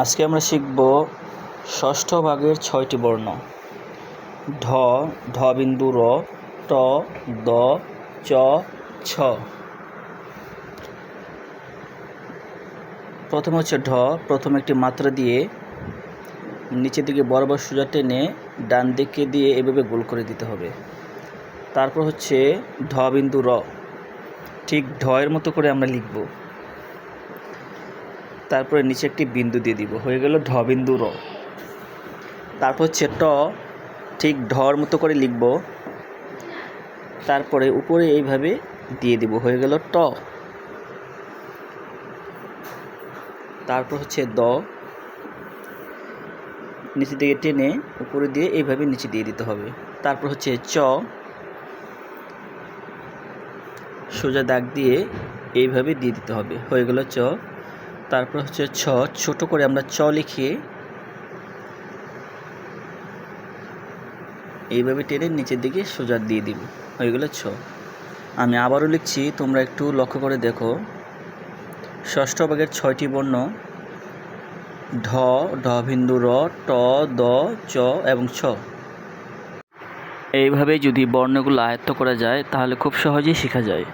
আজকে আমরা শিখব ষষ্ঠ ভাগের ৬টি বর্ণ। ঢ, ঢ বিন্দু র, ট, দ, চ, ছ। প্রথমে হচ্ছে ঢ। প্রথমে একটি মাত্রা দিয়ে নিচের দিকে বরাবর সোজা টেনে ডান দিকে দিয়ে এভাবে গোল করে দিতে হবে। তারপর হচ্ছে ঢ বিন্দু র, ঠিক ঢ এর মতো করে আমরা লিখব। তারপরে নিচে একটি বিন্দু দিয়ে দিব, হয়ে গেল ঢ বিন্দু র। তারপর হচ্ছে ট, ঠিক ঢর মতো করে লিখব, তারপরে উপরে এইভাবে দিয়ে দিব, হয়ে গেল ট। তারপর হচ্ছে দ, নিচে দিকে টেনে উপরে দিয়ে এইভাবে নিচে দিয়ে দিতে হবে। তারপর হচ্ছে চ, সোজা দাগ দিয়ে এইভাবে দিয়ে দিতে হবে, হয়ে গেল চ। তারপর হচ্ছে ছ, ছোট করে আমরা চ লিখে এইভাবে টেনে নিচের দিকে সোজা দিয়ে দিব, হয়ে গেল ছ। আমি আবারও লিখছি, তোমরা একটু লক্ষ্য করে দেখো। ষষ্ঠ ভাগের ৬টি বর্ণ ঢ, ঢ বিন্দু র, ট, দ, চ এবং ছ। এইভাবে যদি বর্ণগুলো আয়ত্ত করা যায় তাহলে খুব সহজেই শেখা যায়।